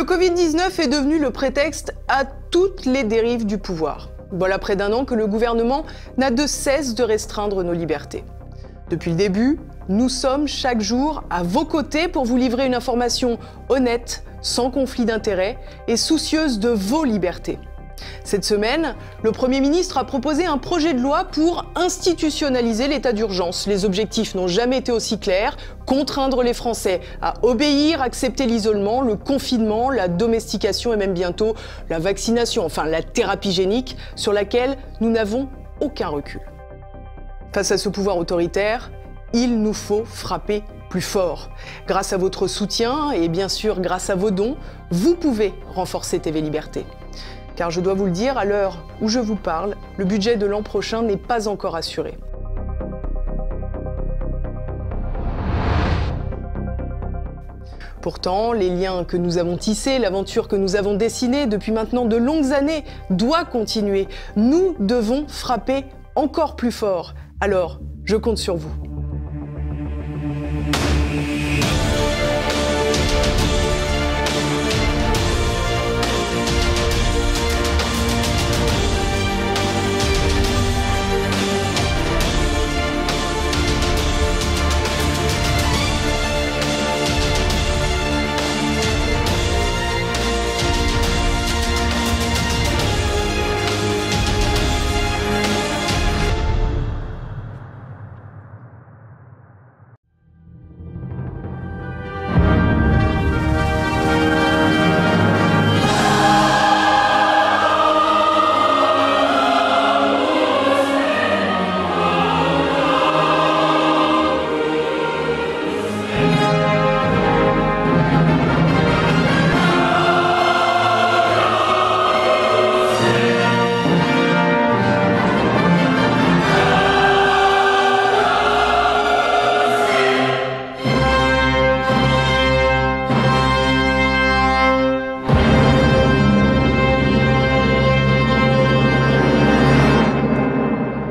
Le Covid-19 est devenu le prétexte à toutes les dérives du pouvoir. Voilà près d'un an que le gouvernement n'a de cesse de restreindre nos libertés. Depuis le début, nous sommes chaque jour à vos côtés pour vous livrer une information honnête, sans conflit d'intérêts et soucieuse de vos libertés. Cette semaine, le Premier ministre a proposé un projet de loi pour institutionnaliser l'état d'urgence. Les objectifs n'ont jamais été aussi clairs. Contraindre les Français à obéir, accepter l'isolement, le confinement, la domestication et même bientôt la vaccination, enfin la thérapie génique, sur laquelle nous n'avons aucun recul. Face à ce pouvoir autoritaire, il nous faut frapper plus fort. Grâce à votre soutien et bien sûr grâce à vos dons, vous pouvez renforcer TV Liberté. Car je dois vous le dire, à l'heure où je vous parle, le budget de l'an prochain n'est pas encore assuré. Pourtant, les liens que nous avons tissés, l'aventure que nous avons dessinée depuis maintenant de longues années doit continuer. Nous devons frapper encore plus fort. Alors, je compte sur vous.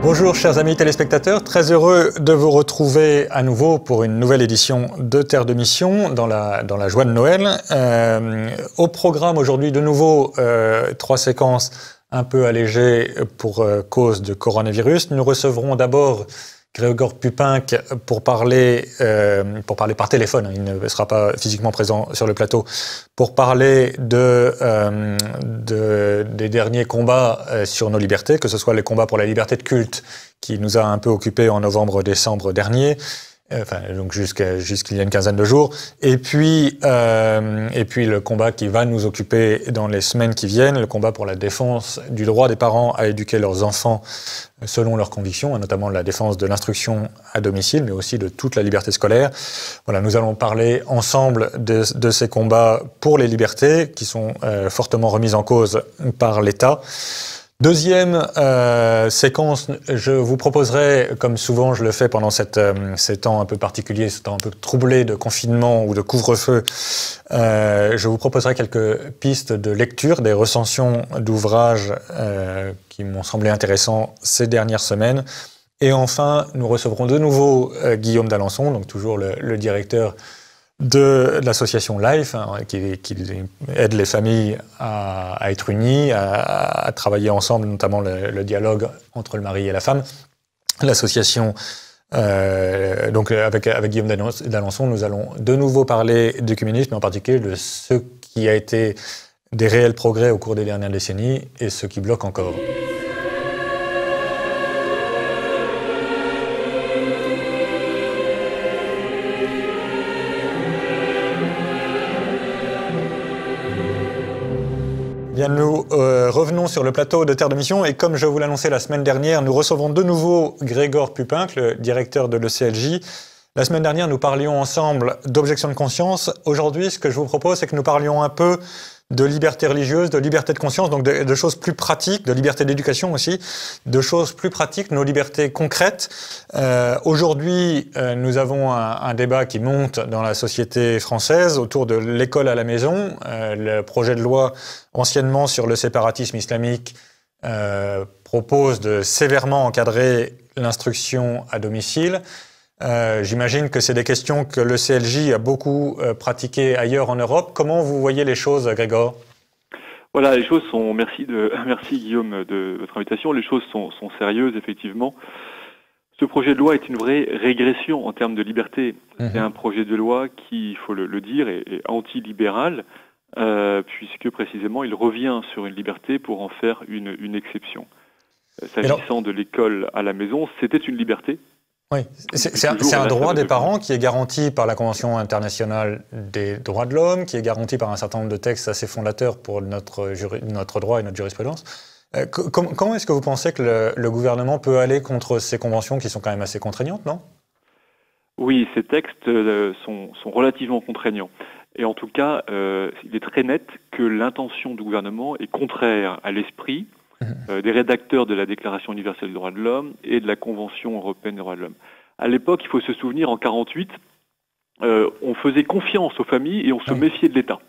Bonjour chers amis téléspectateurs, très heureux de vous retrouver à nouveau pour une nouvelle édition de Terre de Mission dans la joie de Noël. Au programme aujourd'hui de nouveau 3 séquences un peu allégées pour cause de coronavirus. Nous recevrons d'abord Grégoire Pupinck pour parler par téléphone, il ne sera pas physiquement présent sur le plateau, pour parler des derniers combats sur nos libertés, que ce soit les combats pour la liberté de culte qui nous a un peu occupés en novembre-décembre dernier, donc jusqu'il y a une quinzaine de jours, et puis le combat qui va nous occuper dans les semaines qui viennent, le combat pour la défense du droit des parents à éduquer leurs enfants selon leurs convictions, notamment la défense de l'instruction à domicile, mais aussi de toute la liberté scolaire. Voilà, nous allons parler ensemble de ces combats pour les libertés qui sont fortement remises en cause par l'État. Deuxième séquence, je vous proposerai, comme souvent je le fais pendant ces temps un peu particuliers, ce temps un peu troublé de confinement ou de couvre-feu, je vous proposerai quelques pistes de lecture, des recensions d'ouvrages qui m'ont semblé intéressants ces dernières semaines. Et enfin, nous recevrons de nouveau Guillaume d'Alençon, donc toujours le directeur de l'association Life, qui aide les familles à être unies, à travailler ensemble, notamment le dialogue entre le mari et la femme. L'association, donc avec Guillaume d'Alençon, nous allons de nouveau parler d'œcuménisme, mais en particulier de ce qui a été des réels progrès au cours des dernières décennies et ce qui bloque encore. Bien, nous revenons sur le plateau de Terre de Mission et comme je vous l'annonçais la semaine dernière, nous recevrons de nouveau Grégoire Pupinck, le directeur de l'ECLJ. La semaine dernière, nous parlions ensemble d'objection de conscience. Aujourd'hui, ce que je vous propose, c'est que nous parlions un peu de liberté religieuse, de liberté de conscience, donc de choses plus pratiques, de liberté d'éducation aussi, de choses plus pratiques, nos libertés concrètes. Aujourd'hui, nous avons un débat qui monte dans la société française autour de l'école à la maison. Le projet de loi anciennement sur le séparatisme islamique propose de sévèrement encadrer l'instruction à domicile. J'imagine que c'est des questions que le CLJ a beaucoup pratiquées ailleurs en Europe. Comment vous voyez les choses, Gregor ? Voilà, les choses sont, merci Guillaume de votre invitation, les choses sont sérieuses effectivement. Ce projet de loi est une vraie régression en termes de liberté. C'est un projet de loi qui, il faut le dire, est anti-libéral, puisque précisément il revient sur une liberté pour en faire une exception. S'agissant de l'école à la maison, c'était une liberté. Oui, c'est un droit des parents qui est garanti par la Convention internationale des droits de l'homme, qui est garanti par un certain nombre de textes assez fondateurs pour notre droit et notre jurisprudence. Comment est-ce que vous pensez que le gouvernement peut aller contre ces conventions qui sont quand même assez contraignantes, non ? Oui, ces textes sont relativement contraignants. Et en tout cas, il est très net que l'intention du gouvernement est contraire à l'esprit des rédacteurs de la Déclaration universelle des droits de l'homme et de la Convention européenne des droits de l'homme. À l'époque, il faut se souvenir, en 1948, on faisait confiance aux familles et on se méfiait de l'État.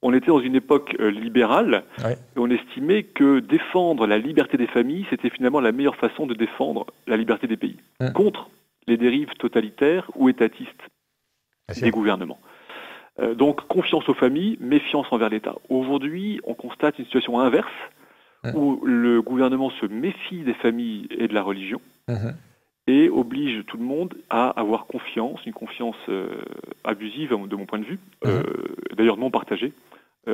On était dans une époque libérale et on estimait que défendre la liberté des familles, c'était finalement la meilleure façon de défendre la liberté des pays contre les dérives totalitaires ou étatistes des gouvernements. Donc confiance aux familles, méfiance envers l'État. Aujourd'hui, on constate une situation inverse où le gouvernement se méfie des familles et de la religion et oblige tout le monde à avoir confiance, une confiance abusive de mon point de vue, d'ailleurs non partagée,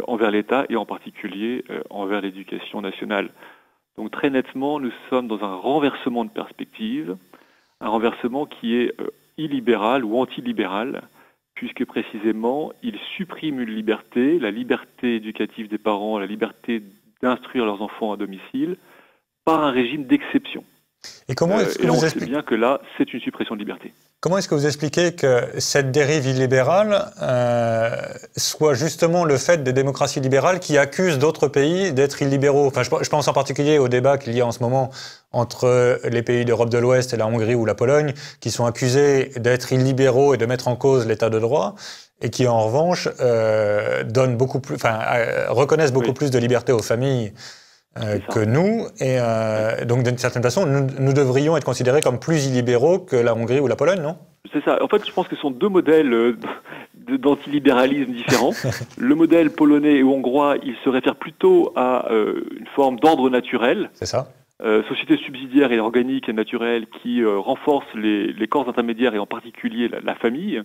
envers l'État et en particulier envers l'éducation nationale. Donc très nettement, nous sommes dans un renversement de perspective, un renversement qui est illibéral ou antilibéral, puisque précisément il supprime une liberté, la liberté éducative des parents, la liberté d'instruire leurs enfants à domicile, par un régime d'exception. Et comment est-ce que on sait bien que là, c'est une suppression de liberté. Comment est-ce que vous expliquez que cette dérive illibérale soit justement le fait des démocraties libérales qui accusent d'autres pays d'être illibéraux ? Enfin, je pense en particulier au débat qu'il y a en ce moment entre les pays d'Europe de l'Ouest et la Hongrie ou la Pologne, qui sont accusés d'être illibéraux et de mettre en cause l'état de droit, et qui en revanche reconnaissent beaucoup plus de liberté aux familles que nous, et donc d'une certaine façon, nous devrions être considérés comme plus illibéraux que la Hongrie ou la Pologne, non ? C'est ça. En fait, je pense que ce sont deux modèles d'antilibéralisme différents. Le modèle polonais et hongrois, il se réfère plutôt à une forme d'ordre naturel. C'est ça. Société subsidiaire et organique et naturelle qui renforce les corps intermédiaires et en particulier la famille,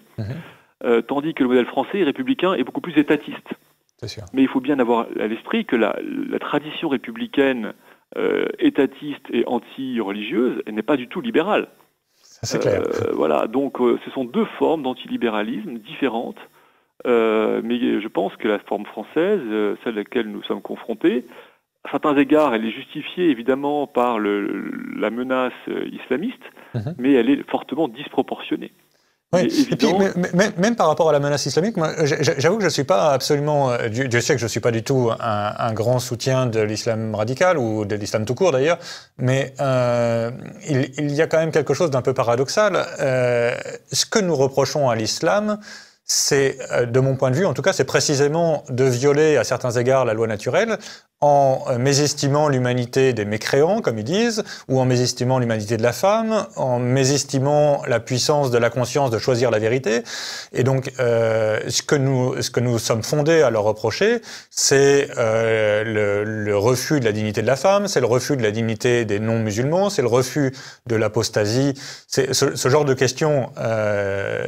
tandis que le modèle français républicain est beaucoup plus étatiste. Sûr. Mais il faut bien avoir à l'esprit que la tradition républicaine étatiste et anti-religieuse n'est pas du tout libérale. Ça, c'est clair. Voilà, donc ce sont deux formes d'antilibéralisme différentes, mais je pense que la forme française, celle à laquelle nous sommes confrontés, à certains égards, elle est justifiée évidemment par la menace islamiste, mais elle est fortement disproportionnée. Oui, et puis même par rapport à la menace islamique, moi, j'avoue que je ne suis pas absolument... Dieu sait que je ne suis pas du tout un grand soutien de l'islam radical, ou de l'islam tout court d'ailleurs, mais il y a quand même quelque chose d'un peu paradoxal. Ce que nous reprochons à l'islam, c'est, de mon point de vue en tout cas, c'est précisément de violer à certains égards la loi naturelle, en mésestimant l'humanité des mécréants, comme ils disent, ou en mésestimant l'humanité de la femme, en mésestimant la puissance de la conscience de choisir la vérité. Et donc, ce que nous sommes fondés à leur reprocher, c'est le refus de la dignité de la femme, c'est le refus de la dignité des non-musulmans, c'est le refus de l'apostasie. C'est ce genre de questions,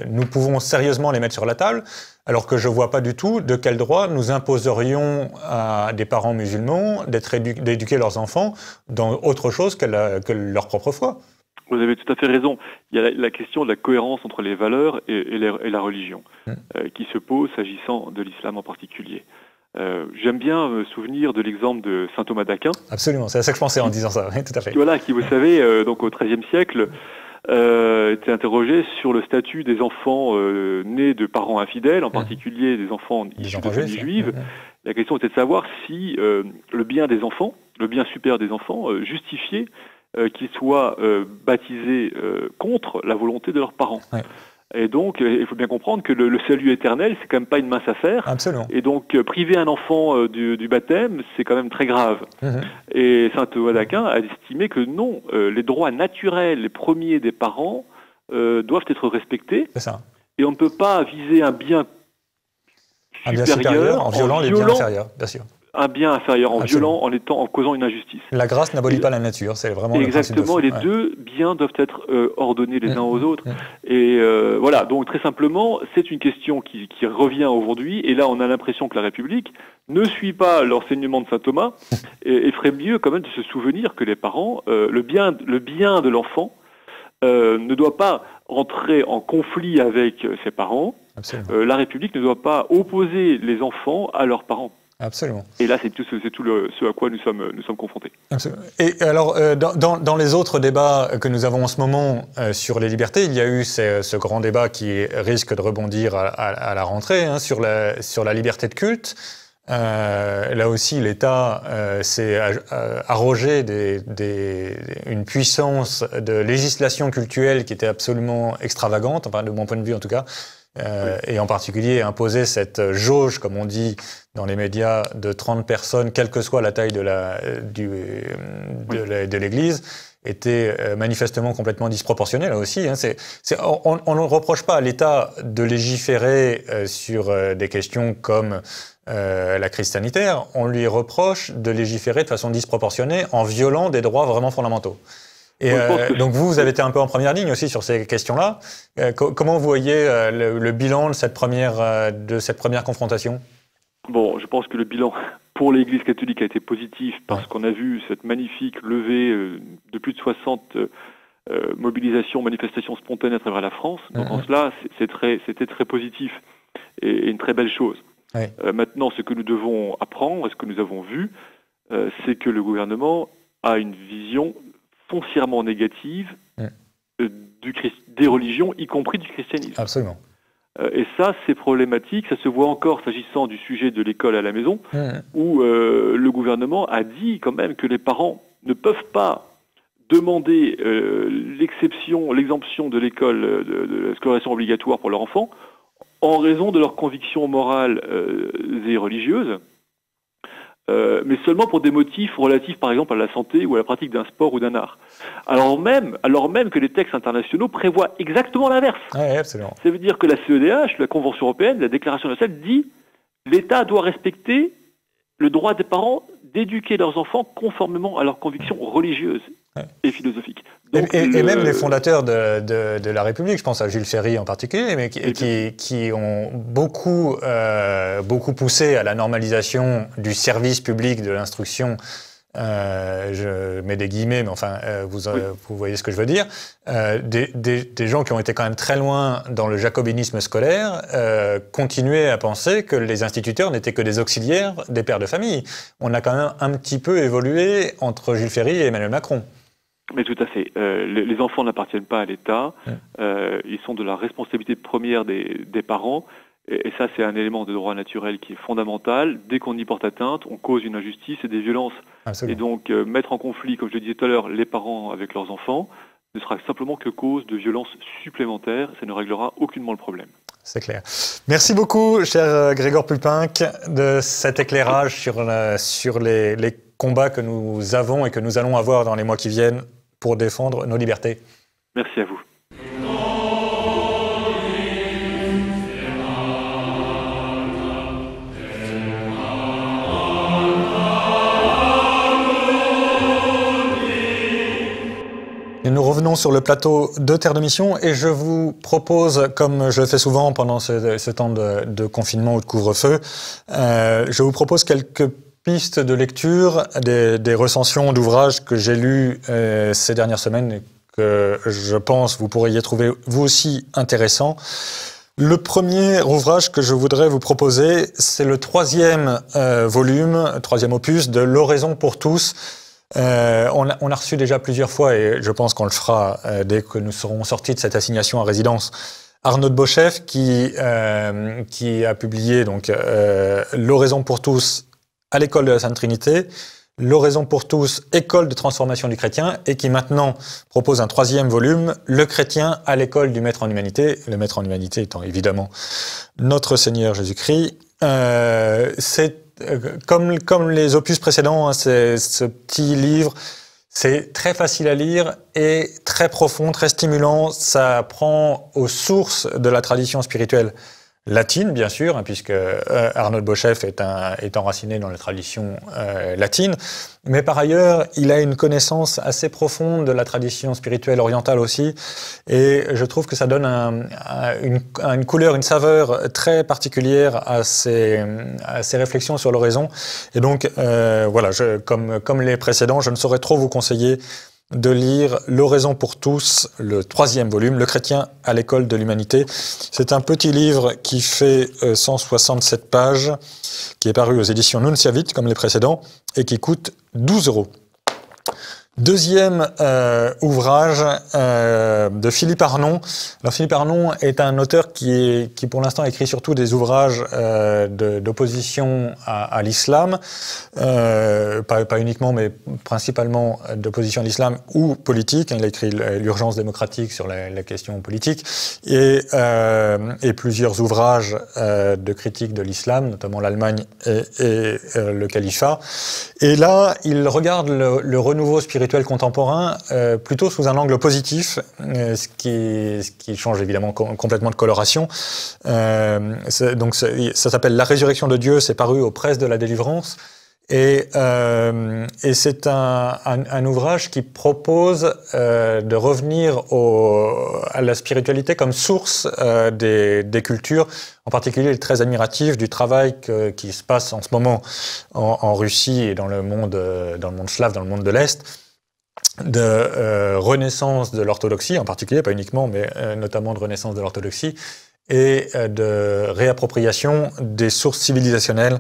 nous pouvons sérieusement les mettre sur la table, alors que je ne vois pas du tout de quel droit nous imposerions à des parents musulmans d'éduquer leurs enfants dans autre chose que leur propre foi. Vous avez tout à fait raison. Il y a la question de la cohérence entre les valeurs et la religion qui se pose s'agissant de l'islam en particulier. J'aime bien me souvenir de l'exemple de saint Thomas d'Aquin. Absolument, c'est à ça que je pensais en disant ça, oui, tout à fait. Voilà, qui, vous savez, donc au XIIIe siècle, était interrogé sur le statut des enfants nés de parents infidèles, en particulier des enfants issus de familles juives. La question était de savoir si le bien des enfants, le bien supérieur des enfants, justifiait qu'ils soient baptisés contre la volonté de leurs parents. Ouais. Et donc, il faut bien comprendre que le salut éternel, c'est quand même pas une mince affaire. Absolument. Et donc, priver un enfant du baptême, c'est quand même très grave. Et saint Thomas d'Aquin a estimé que non, les droits naturels, les premiers des parents, doivent être respectés. C'est ça. Et on ne peut pas viser un bien supérieur en violant les biens inférieurs, bien sûr. Un bien inférieur, en violant, en causant une injustice. La grâce n'abolit pas la nature, c'est vraiment le principe de fond. Exactement, et les deux biens doivent être ordonnés les uns aux autres. Et voilà, donc très simplement, c'est une question qui revient aujourd'hui, et là on a l'impression que la République ne suit pas l'enseignement de saint Thomas, et ferait mieux quand même de se souvenir que les parents, le bien de l'enfant ne doit pas entrer en conflit avec ses parents. La République ne doit pas opposer les enfants à leurs parents. Absolument. Et là, c'est tout ce à quoi nous sommes confrontés. Absolument. Et alors, dans les autres débats que nous avons en ce moment sur les libertés, il y a eu ce grand débat qui risque de rebondir à la rentrée sur la liberté de culte. Là aussi, l'État s'est arrogé une puissance de législation cultuelle qui était absolument extravagante, enfin de mon point de vue en tout cas. Et en particulier imposer cette jauge, comme on dit dans les médias, de 30 personnes, quelle que soit la taille de l'Église, était manifestement complètement disproportionné là aussi. On ne reproche pas à l'État de légiférer sur des questions comme la crise sanitaire, on lui reproche de légiférer de façon disproportionnée en violant des droits vraiment fondamentaux. Et donc vous avez été un peu en première ligne aussi sur ces questions-là. Comment vous voyez le bilan de cette première confrontation ? Bon, je pense que le bilan pour l'Église catholique a été positif parce qu'on a vu cette magnifique levée de plus de 60 mobilisations, manifestations spontanées à travers la France. Donc en cela, c'était très positif et une très belle chose. Oui. Maintenant, ce que nous devons apprendre, et ce que nous avons vu, c'est que le gouvernement a une vision foncièrement négative des religions, y compris du christianisme. Absolument. Et ça, c'est problématique. Ça se voit encore s'agissant du sujet de l'école à la maison, où le gouvernement a dit quand même que les parents ne peuvent pas demander l'exemption de l'école de la scolarisation obligatoire pour leurs enfants en raison de leurs convictions morales et religieuses. Mais seulement pour des motifs relatifs, par exemple, à la santé ou à la pratique d'un sport ou d'un art. Alors même que les textes internationaux prévoient exactement l'inverse. Oui, absolument. Ça veut dire que la CEDH, la Convention européenne, la Déclaration universelle dit l'État doit respecter le droit des parents d'éduquer leurs enfants conformément à leurs convictions religieuses et philosophiques. Donc, et même les fondateurs de la République, je pense à Jules Ferry en particulier, mais qui ont beaucoup poussé à la normalisation du service public de l'instruction. Je mets des guillemets, mais enfin, vous voyez ce que je veux dire. Des gens qui ont été quand même très loin dans le jacobinisme scolaire continuaient à penser que les instituteurs n'étaient que des auxiliaires des pères de famille. On a quand même un petit peu évolué entre Jules Ferry et Emmanuel Macron. Mais tout à fait. Les enfants n'appartiennent pas à l'État. Ils sont de la responsabilité première des parents. Et ça, c'est un élément de droit naturel qui est fondamental. Dès qu'on y porte atteinte, on cause une injustice et des violences. Absolument. Et donc, mettre en conflit, comme je le disais tout à l'heure, les parents avec leurs enfants ne sera simplement que cause de violences supplémentaires. Ça ne réglera aucunement le problème. C'est clair. Merci beaucoup, cher Grégoire Pulpinck, de cet éclairage sur les combats que nous avons et que nous allons avoir dans les mois qui viennent pour défendre nos libertés. Merci à vous. Et nous revenons sur le plateau de Terre de Mission et je vous propose, comme je le fais souvent pendant ce temps de confinement ou de couvre-feu, je vous propose quelques pistes de lecture des recensions d'ouvrages que j'ai lus ces dernières semaines et que je pense vous pourriez trouver vous aussi intéressants. Le premier ouvrage que je voudrais vous proposer, c'est le troisième opus de L'Oraison pour tous. On a reçu déjà plusieurs fois, et je pense qu'on le fera dès que nous serons sortis de cette assignation à résidence, Arnaud de Beauchef qui a publié donc L'Oraison pour tous à l'école de la Sainte Trinité, L'Oraison pour tous, école de transformation du chrétien, et qui maintenant propose un troisième volume, Le chrétien à l'école du maître en humanité, le maître en humanité étant évidemment notre Seigneur Jésus-Christ. C'est comme les opus précédents, c'est ce petit livre, C'est très facile à lire et très profond, très stimulant. Ça prend aux sources de la tradition spirituelle latine, bien sûr, hein, puisque Arnold Bocheff est enraciné dans la tradition latine. Mais par ailleurs, il a une connaissance assez profonde de la tradition spirituelle orientale aussi. Et je trouve que ça donne une couleur, une saveur très particulière à ces réflexions sur l'oraison. Et donc, voilà, comme les précédents, je ne saurais trop vous conseiller de lire L'oraison pour tous, le 3e volume, Le chrétien à l'école de l'humanité. C'est un petit livre qui fait 167 pages, qui est paru aux éditions Nunciavit, comme les précédents, et qui coûte 12 €. Deuxième ouvrage de Philippe Arnon. Alors Philippe Arnon est un auteur qui pour l'instant écrit surtout des ouvrages d'opposition à l'islam, pas uniquement mais principalement d'opposition à l'islam ou politique. Il a écrit L'urgence démocratique sur la question politique et plusieurs ouvrages de critique de l'islam, notamment l'Allemagne et le califat. Et là, il regarde le renouveau spirituel contemporain plutôt sous un angle positif, ce qui change évidemment complètement de coloration. Donc ça s'appelle La résurrection de Dieu, c'est paru aux Presses de la Délivrance. Et c'est un ouvrage qui propose de revenir à la spiritualité comme source des cultures. En particulier, il est très admiratif du travail qui se passe en ce moment en Russie et dans le monde slave, dans le monde de l'Est, de renaissance de l'orthodoxie, en particulier, pas uniquement, mais notamment de renaissance de l'orthodoxie, et de réappropriation des sources civilisationnelles.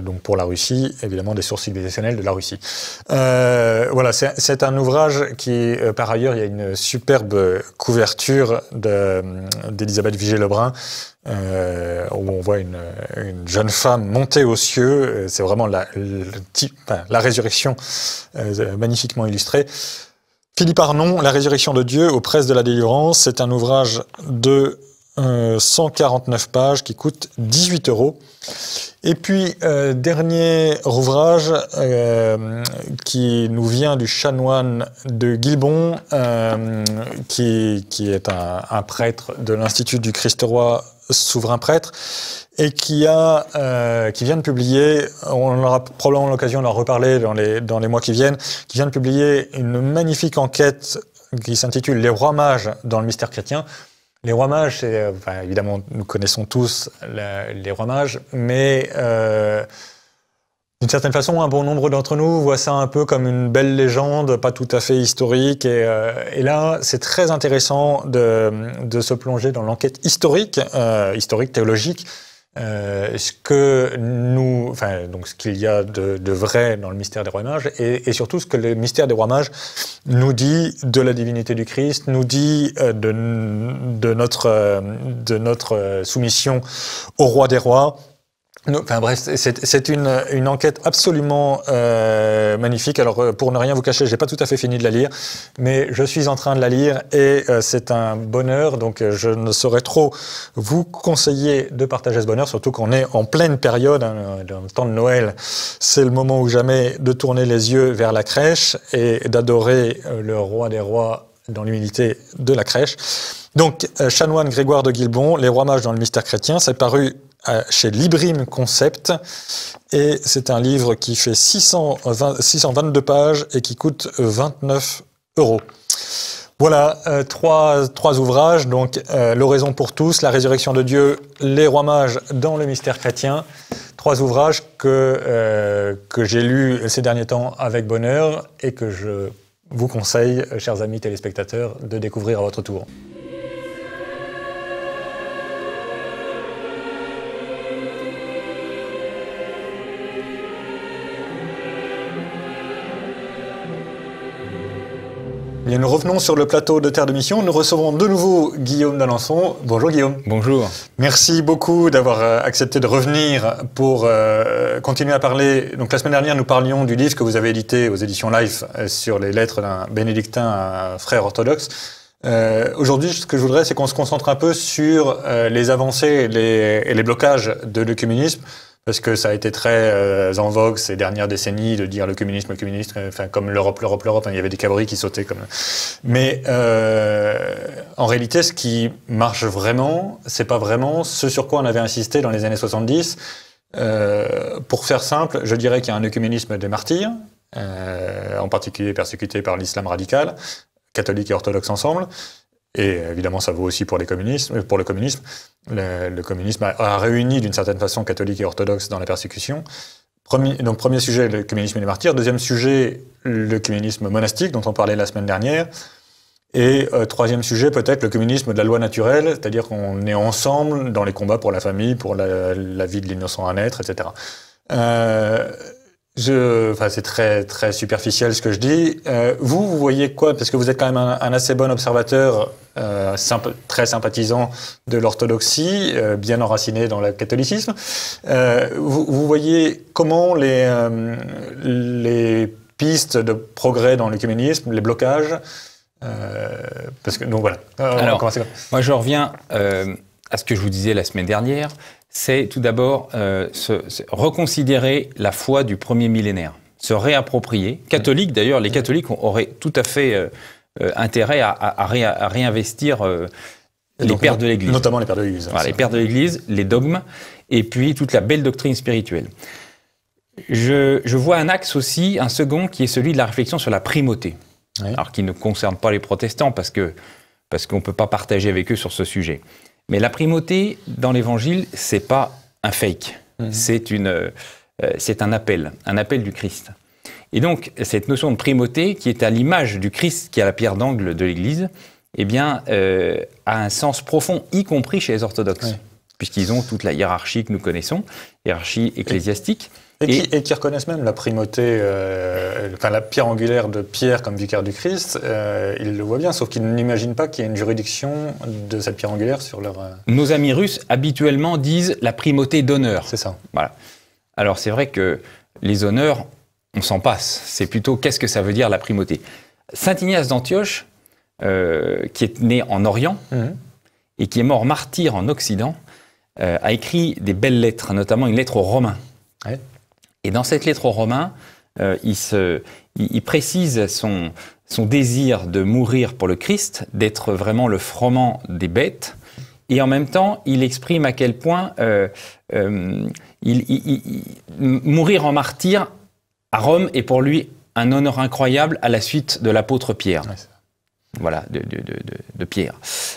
Donc pour la Russie, évidemment, des sources civilisationnelles de la Russie. Voilà, c'est un ouvrage qui, par ailleurs, il y a une superbe couverture d'Élisabeth Vigée-Lebrun, où on voit une jeune femme montée aux cieux. C'est vraiment la résurrection, magnifiquement illustrée. Philippe Arnon, La résurrection de Dieu aux Presses de la Délivrance, c'est un ouvrage de 149 pages qui coûte 18 €. Et puis, dernier ouvrage qui nous vient du chanoine de Guilbon, qui est un prêtre de l'Institut du Christ-Roi souverain prêtre, et qui vient de publier, on aura probablement l'occasion d'en reparler dans les mois qui viennent, qui vient de publier une magnifique enquête qui s'intitule « Les rois mages dans le mystère chrétien ». Les rois mages, évidemment, nous connaissons tous les rois mages, mais d'une certaine façon, un bon nombre d'entre nous voient ça un peu comme une belle légende, pas tout à fait historique. Et là, c'est très intéressant de se plonger dans l'enquête historique théologique, ce qu'il y a de vrai dans le mystère des rois mages, et surtout ce que le mystère des rois mages nous dit de la divinité du Christ, nous dit de notre soumission au roi des rois. Enfin bref, c'est une enquête absolument magnifique. Alors pour ne rien vous cacher, j'ai pas tout à fait fini de la lire, mais je suis en train de la lire et c'est un bonheur. Donc je ne saurais trop vous conseiller de partager ce bonheur, surtout qu'on est en pleine période, dans le temps de Noël. C'est le moment ou jamais de tourner les yeux vers la crèche et d'adorer le roi des rois dans l'humilité de la crèche. Donc chanoine Grégoire de Guilbon, Les rois mages dans le mystère chrétien, c'est paru chez Librim Concept, et c'est un livre qui fait 622 pages et qui coûte 29 €. Voilà, trois ouvrages, donc L'oraison pour tous, La résurrection de Dieu, Les rois mages dans le mystère chrétien. 3 ouvrages que j'ai lus ces derniers temps avec bonheur et que je vous conseille, chers amis téléspectateurs, de découvrir à votre tour. Bien, nous revenons sur le plateau de Terre de Mission. Nous recevons de nouveau Guillaume d'Alençon. Bonjour Guillaume. Bonjour. Merci beaucoup d'avoir accepté de revenir pour continuer à parler. Donc la semaine dernière, nous parlions du livre que vous avez édité aux éditions Life sur les lettres d'un bénédictin à un frère orthodoxe. Aujourd'hui, ce que je voudrais, c'est qu'on se concentre un peu sur les avancées et les blocages de l'œcuménisme, parce que ça a été très en vogue ces dernières décennies de dire le communisme, enfin comme l'Europe, hein, il y avait des cabris qui sautaient comme. Mais en réalité, ce qui marche vraiment, c'est pas vraiment ce sur quoi on avait insisté dans les années 70. Pour faire simple, je dirais qu'il y a un œcuménisme des martyrs, en particulier persécutés par l'islam radical, catholiques et orthodoxes ensemble. Et évidemment, ça vaut aussi pour le communisme. Le communisme a réuni d'une certaine façon catholiques et orthodoxes dans la persécution. Donc, premier sujet, le communisme des martyrs. Deuxième sujet, le communisme monastique, dont on parlait la semaine dernière. Et troisième sujet, peut-être le communisme de la loi naturelle, c'est-à-dire qu'on est ensemble dans les combats pour la famille, pour la vie de l'innocent à naître, etc. C'est très, très superficiel ce que je dis. Vous voyez quoi? Parce que vous êtes quand même un assez bon observateur, très sympathisant de l'orthodoxie, bien enraciné dans le catholicisme. Vous voyez comment les pistes de progrès dans l'œcuménisme, les blocages, donc voilà. Alors, moi je reviens à ce que je vous disais la semaine dernière. C'est tout d'abord reconsidérer la foi du premier millénaire, se réapproprier. Catholiques, d'ailleurs, les catholiques auraient tout à fait intérêt à réinvestir les pères de l'Église. Notamment les pères de l'Église. Voilà, les pères de l'Église, les dogmes, et puis toute la belle doctrine spirituelle. Je vois un axe aussi, un second, qui est celui de la réflexion sur la primauté. Oui. Alors qui ne concerne pas les protestants, parce qu'on ne peut pas partager avec eux sur ce sujet. Mais la primauté, dans l'Évangile, c'est pas un fake. C'est un appel du Christ. Et donc, cette notion de primauté, qui est à l'image du Christ, qui est à la pierre d'angle de l'Église, eh bien, a un sens profond, y compris chez les orthodoxes, puisqu'ils ont toute la hiérarchie que nous connaissons, hiérarchie ecclésiastique. Et qui reconnaissent même la primauté, la pierre angulaire de Pierre comme vicaire du Christ, ils le voient bien, sauf qu'ils n'imaginent pas qu'il y a une juridiction de cette pierre angulaire sur leur... Nos amis russes, habituellement, disent la primauté d'honneur. C'est ça. Voilà. Alors, c'est vrai que les honneurs, on s'en passe. C'est plutôt, qu'est-ce que ça veut dire, la primauté? Saint Ignace d'Antioche, qui est né en Orient, et qui est mort martyr en Occident, a écrit des belles lettres, notamment une lettre aux Romains. Ouais. Et dans cette lettre aux Romains, il précise son désir de mourir pour le Christ, d'être vraiment le froment des bêtes, et en même temps, il exprime à quel point mourir en martyr à Rome est pour lui un honneur incroyable à la suite de l'apôtre Pierre. Ouais, voilà, de Pierre.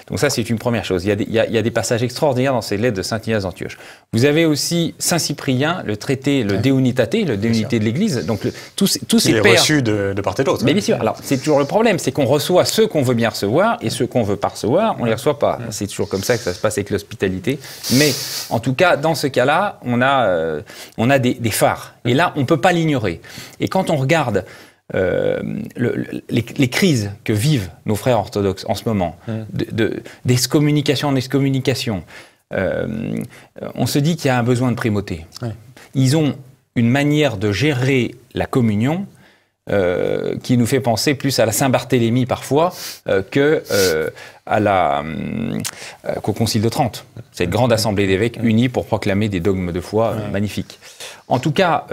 Donc ça, c'est une première chose. Il y a des passages extraordinaires dans ces lettres de Saint Ignace d'Antioche. Vous avez aussi Saint Cyprien, le traité, le De Unitate, le De Unité de l'Église. Donc tous ces pères... reçus de part et d'autre. Mais bien sûr. Alors, c'est toujours le problème, c'est qu'on reçoit ceux qu'on veut bien recevoir et ceux qu'on veut pas recevoir, on les reçoit pas. C'est toujours comme ça que ça se passe avec l'hospitalité. Mais en tout cas, dans ce cas-là, on a des phares. Et là, on peut pas l'ignorer. Et quand on regarde les crises que vivent nos frères orthodoxes en ce moment, d'excommunication en excommunication, on se dit qu'il y a un besoin de primauté. Ouais. Ils ont une manière de gérer la communion qui nous fait penser plus à la Saint-Barthélemy parfois qu'au Concile de Trente, cette grande assemblée d'évêques unis pour proclamer des dogmes de foi magnifiques. En tout cas,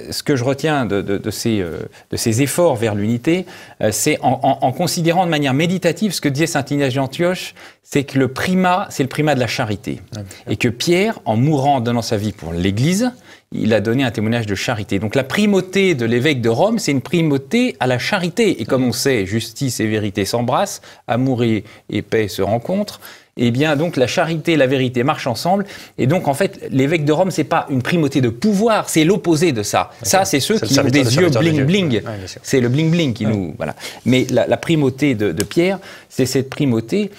ce que je retiens de ces efforts vers l'unité, c'est en considérant de manière méditative ce que disait saint Ignace d'Antioche, c'est que le primat, c'est le primat de la charité. Et que Pierre, en mourant, en donnant sa vie pour l'Église, il a donné un témoignage de charité. Donc la primauté de l'évêque de Rome, c'est une primauté à la charité. Et comme on sait, justice et vérité s'embrassent, amour et paix se rencontrent. Et bien donc la charité et la vérité marchent ensemble. Et donc en fait, l'évêque de Rome, c'est pas une primauté de pouvoir, c'est l'opposé de ça. Ça, c'est ceux qui ont des yeux bling-bling. C'est le bling-bling qui nous... Voilà. Mais la primauté de Pierre, c'est cette primauté...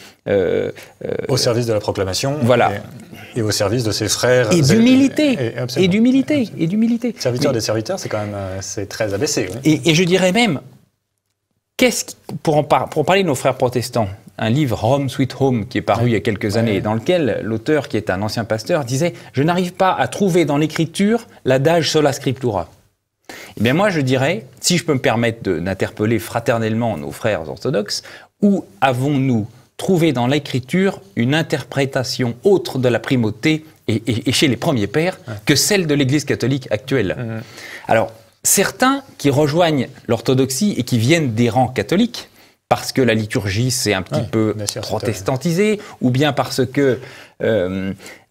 au service de la proclamation. Voilà. Et au service de ses frères. Et d'humilité. Et d'humilité. Et d'humilité. Serviteur des serviteurs, c'est quand même c'est très abaissé. Oui. Et je dirais même, pour parler de nos frères protestants, un livre, Rome Sweet Home, qui est paru il y a quelques années, dans lequel l'auteur, qui est un ancien pasteur, disait « Je n'arrive pas à trouver dans l'Écriture l'adage sola scriptura ». Eh bien moi, je dirais, si je peux me permettre d'interpeller fraternellement nos frères orthodoxes, où avons-nous trouvé dans l'Écriture une interprétation autre de la primauté et chez les premiers pères que celle de l'Église catholique actuelle. Alors, certains qui rejoignent l'orthodoxie et qui viennent des rangs catholiques, parce que la liturgie s'est un petit peu protestantisée, ou bien parce que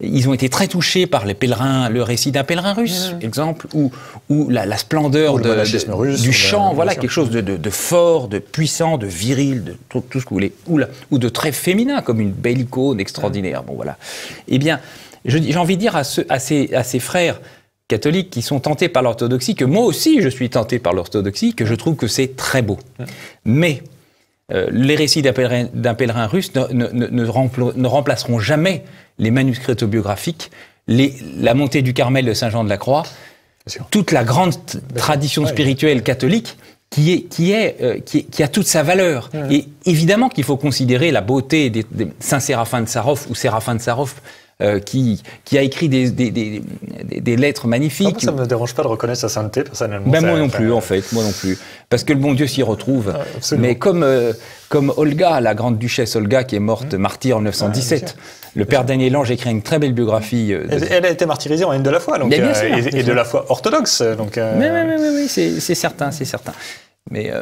ils ont été très touchés par les pèlerins, le récit d'un pèlerin russe, exemple, ou la splendeur du chant, voilà, quelque chose de fort, de puissant, de viril, de tout ce que vous voulez, ou de très féminin, comme une belle icône extraordinaire. Bon, voilà. Eh bien, j'ai envie de dire à ces frères catholiques qui sont tentés par l'orthodoxie, que moi aussi je suis tenté par l'orthodoxie, que je trouve que c'est très beau. Mais les récits d'un pèlerin russe ne remplaceront jamais les manuscrits autobiographiques, la montée du Carmel de Saint Jean de la Croix, toute la grande tradition spirituelle catholique qui a toute sa valeur. Et évidemment qu'il faut considérer la beauté des Saint Séraphin de Sarov ou Séraphin de Sarov, qui a écrit des lettres magnifiques. Ça ne me dérange pas de reconnaître sa sainteté, personnellement. Moi non plus, en fait, moi non plus. Parce que le bon Dieu s'y retrouve. Mais comme Olga, la grande duchesse Olga, qui est morte martyre en 917, le père Daniel Lange écrit une très belle biographie. Elle a été martyrisée en haine de la foi, donc, et de la foi orthodoxe. Donc, oui, c'est certain, c'est certain. Mais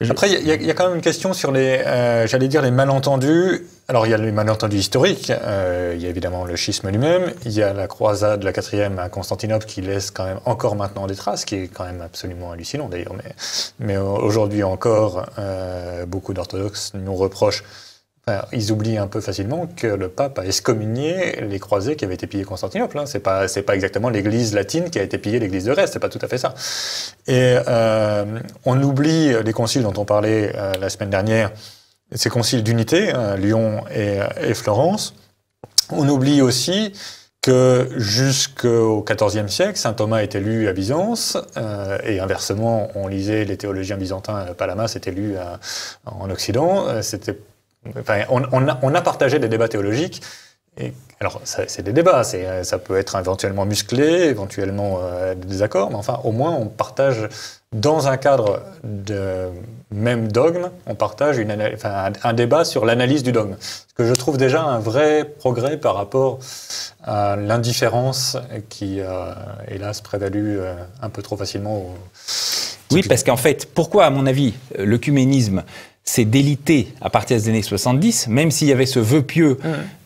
après, il y a quand même une question sur j'allais dire les malentendus. Alors, il y a les malentendus historiques. Il y a évidemment le schisme lui-même. Il y a la croisade, la 4e à Constantinople, qui laisse quand même encore maintenant des traces, qui est quand même absolument hallucinant d'ailleurs. Mais aujourd'hui encore, beaucoup d'orthodoxes nous reprochent. Enfin, ils oublient un peu facilement que le pape a excommunié les croisés qui avaient été pillés Constantinople. C'est pas exactement l'église latine qui a été pillée l'église de Reste, c'est pas tout à fait ça. Et on oublie les conciles dont on parlait la semaine dernière, ces conciles d'unité, Lyon et Florence. On oublie aussi que jusqu'au XIVe siècle, saint Thomas était lu à Byzance, et inversement, on lisait les théologiens byzantins, Palamas était lu en Occident. On a partagé des débats théologiques. Et, alors, c'est des débats, ça peut être éventuellement musclé, éventuellement des désaccords, mais enfin, au moins, on partage, dans un cadre de même dogme, on partage un débat sur l'analyse du dogme. Ce que je trouve déjà un vrai progrès par rapport à l'indifférence qui a, hélas, prévalu un peu trop facilement. Oui, parce qu'en fait, pourquoi, à mon avis, l'œcuménisme s'est délité à partir des années 70, même s'il y avait ce vœu pieux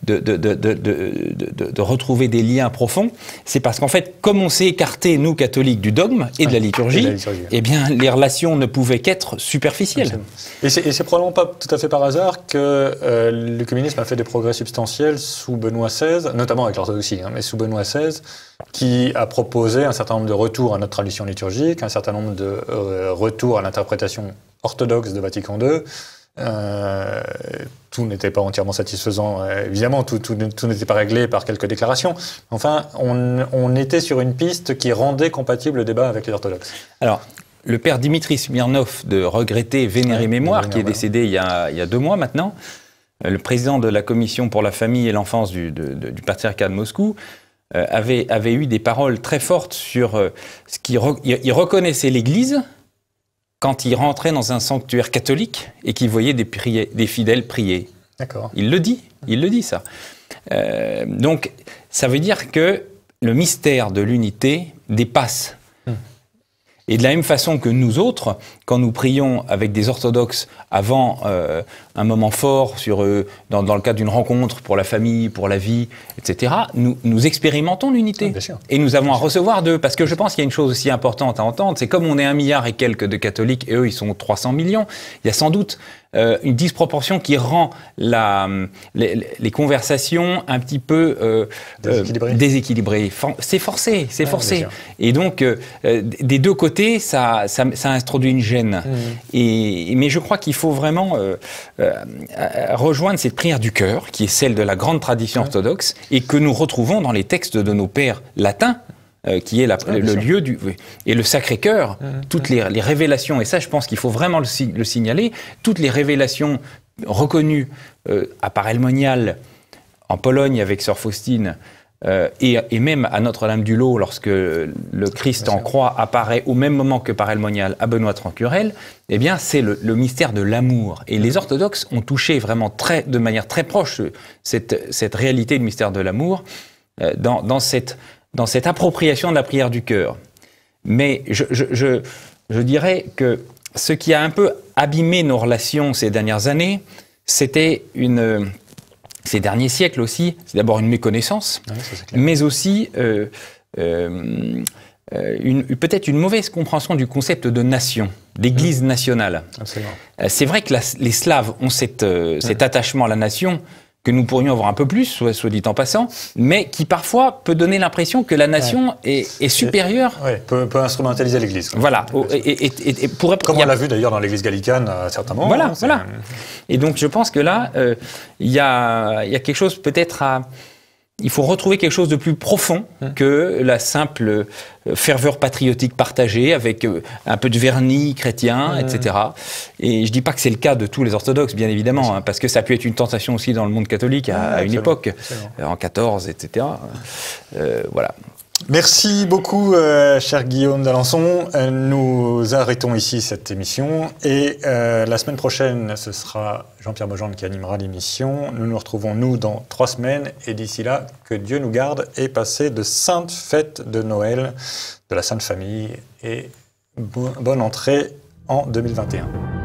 de retrouver des liens profonds, c'est parce qu'en fait, comme on s'est écarté, nous, catholiques, du dogme et de la liturgie, eh bien, les relations ne pouvaient qu'être superficielles. Et c'est probablement pas tout à fait par hasard que l'œcuménisme a fait des progrès substantiels sous Benoît XVI, notamment avec l'orthodoxie, mais sous Benoît XVI, qui a proposé un certain nombre de retours à notre tradition liturgique, un certain nombre de retours à l'interprétation orthodoxe de Vatican II. Tout n'était pas entièrement satisfaisant, évidemment, tout n'était pas réglé par quelques déclarations. Enfin, on était sur une piste qui rendait compatible le débat avec les orthodoxes. Alors, le père Dimitri Smirnov, de regretter Vénéré Mémoire, qui est décédé il y a 2 mois maintenant, le président de la Commission pour la famille et l'enfance du patriarcat de Moscou, avait eu des paroles très fortes sur ce qu'il reconnaissait l'Église quand il rentrait dans un sanctuaire catholique et qu'il voyait des fidèles prier. D'accord. Il le dit ça. Donc, ça veut dire que le mystère de l'unité dépasse. Et de la même façon que nous autres, quand nous prions avec des orthodoxes avant un moment fort dans le cadre d'une rencontre pour la famille, pour la vie, etc., nous expérimentons l'unité. Et nous avons à recevoir d'eux. Parce que je pense qu'il y a une chose aussi importante à entendre, c'est comme on est 1 milliard et quelques de catholiques, et eux, ils sont 300 millions, il y a sans doute une disproportion qui rend les conversations un petit peu déséquilibrées. C'est forcé, c'est forcé. Et donc, des deux côtés, ça introduit une gêne. Mais je crois qu'il faut vraiment rejoindre cette prière du cœur, qui est celle de la grande tradition orthodoxe, et que nous retrouvons dans les textes de nos pères latins, qui est le lieu et le Sacré-Cœur, toutes les révélations, et ça je pense qu'il faut vraiment le signaler, toutes les révélations reconnues à Parelmonial, en Pologne avec Sœur Faustine, et même à Notre-Dame-du-Lot, lorsque le Christ en croix apparaît au même moment que Parelmonial à Benoît-Tranquerel, eh bien c'est le mystère de l'amour. Et les orthodoxes ont touché vraiment de manière très proche cette réalité du mystère de l'amour, dans cette appropriation de la prière du cœur. Mais je dirais que ce qui a un peu abîmé nos relations ces dernières années, c'était ces derniers siècles aussi, c'est d'abord une méconnaissance, oui, mais aussi peut-être une mauvaise compréhension du concept de nation, d'église nationale. C'est vrai que les Slaves ont cet attachement à la nation que nous pourrions avoir un peu plus, soit dit en passant, mais qui parfois peut donner l'impression que la nation est supérieure. Oui, peut instrumentaliser l'Église. Voilà. Comme on l'a vu d'ailleurs dans l'Église gallicane à certains moments. Voilà, voilà. Et donc je pense que là, il y a quelque chose peut-être à... Il faut retrouver quelque chose de plus profond que la simple ferveur patriotique partagée avec un peu de vernis chrétien, etc. Et je dis pas que c'est le cas de tous les orthodoxes, bien évidemment, hein, parce que ça a pu être une tentation aussi dans le monde catholique à une époque, en 14, etc. Voilà. Merci beaucoup, cher Guillaume d'Alençon. Nous arrêtons ici cette émission et la semaine prochaine, ce sera Jean-Pierre Mogendre qui animera l'émission. Nous nous retrouvons, nous, dans 3 semaines et d'ici là, que Dieu nous garde et passez de saintes fêtes de Noël, de la Sainte Famille et bonne entrée en 2021.